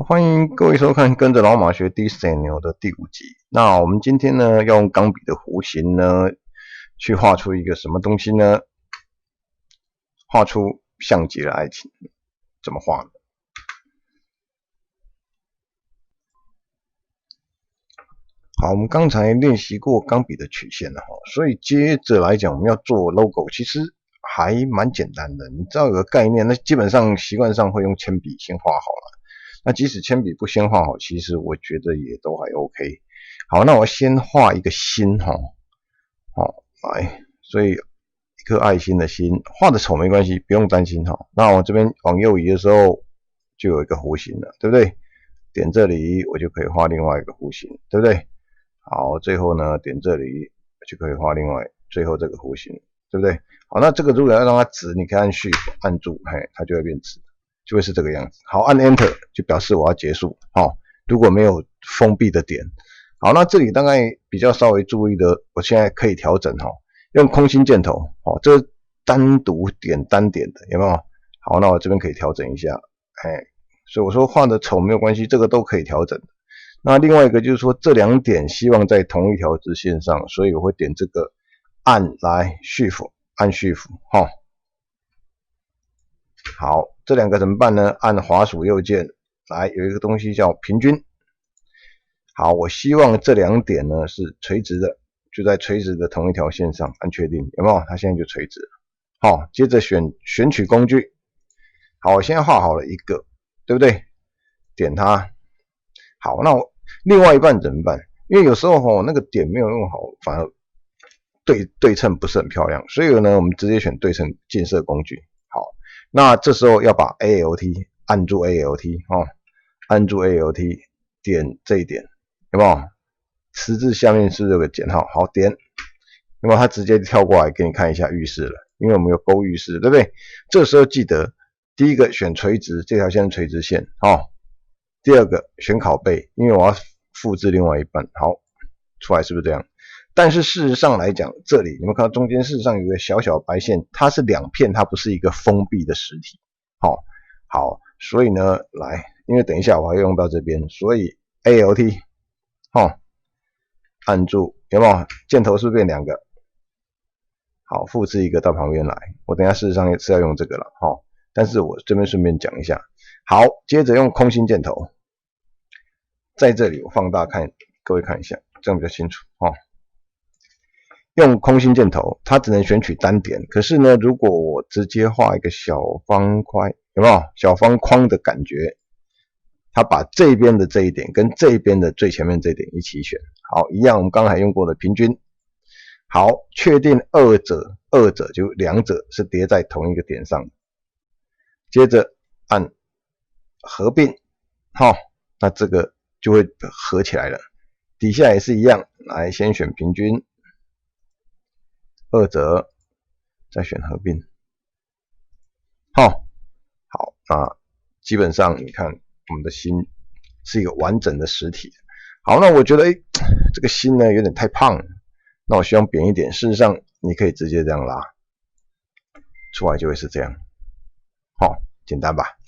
欢迎各位收看《跟着老马学 D 水牛》的第5集。那我们今天呢，要用钢笔的弧形呢，去画出一个什么东西呢？画出像极了爱情。怎么画呢？好，我们刚才练习过钢笔的曲线了哈，所以接着来讲，我们要做 logo， 其实还蛮简单的。你只要有个概念，那基本上习惯上会用铅笔先画好了。那即使铅笔不先画好，其实我觉得也都还 OK。好，那我先画一个心哈，好，来，所以一颗爱心的心，画的丑没关系，不用担心哈。那我这边往右移的时候，就有一个弧形了，对不对？点这里，我就可以画另外一个弧形，对不对？好，最后呢，点这里就可以画另外最后这个弧形，对不对？好，那这个如果要让它直，你可以按 Shift 按住，嘿，它就会变直。就会是这个样子。好，按 Enter 就表示我要结束。好，如果没有封闭的点，好，那这里大概比较稍微注意的，我现在可以调整哈，用空心箭头，好，这是单独点单点的，有没有？好，那我这边可以调整一下，哎，所以我说画的丑没有关系，这个都可以调整。那另外一个就是说，这两点希望在同一条直线上，所以我会点这个按来 Shift 按 Shift 哈。好，这两个怎么办呢？按滑鼠右键来，有一个东西叫平均。好，我希望这两点呢是垂直的，就在垂直的同一条线上，按确定，有没有？它现在就垂直了。好，接着选取工具。好，我现在画好了一个，对不对？点它。好，那我另外一半怎么办？因为有时候那个点没有用好，反而对称不是很漂亮，所以呢，我们直接选对称近色工具。好。那这时候要把 ALT 按住 ALT 按住 ALT 点这一点，有没有？十字下面是这个减号，好点，有没有？它直接跳过来给你看一下浴室了，因为我们有勾浴室，对不对？这时候记得第一个选垂直，这条线是垂直线，第二个选拷贝，因为我要复制另外一半，好，出来是不是这样？但是事实上来讲，这里你们看到中间事实上有一个小小白线，它是两片，它不是一个封闭的实体。好，所以呢，来，因为等一下我还要用到这边，所以 ALT 按住，有没有？箭头是不是变两个？好，复制一个到旁边来。我等一下事实上是要用这个了但是我这边顺便讲一下。好，接着用空心箭头，在这里我放大看，各位看一下，这样比较清楚用空心箭头，它只能选取单点。可是呢，如果我直接画一个小方块，有没有小方框的感觉？它把这边的这一点跟这边的最前面这一点一起选。好，一样我们刚才用过的平均。好，确定二者就两者是叠在同一个点上。接着按合并，那这个就会合起来了。底下也是一样，来先选平均。二者，再选合并。好，那基本上你看我们的心是一个完整的实体。好，那我觉得这个心呢有点太胖了，那我希望扁一点。事实上你可以直接这样拉，出来就会是这样。简单吧？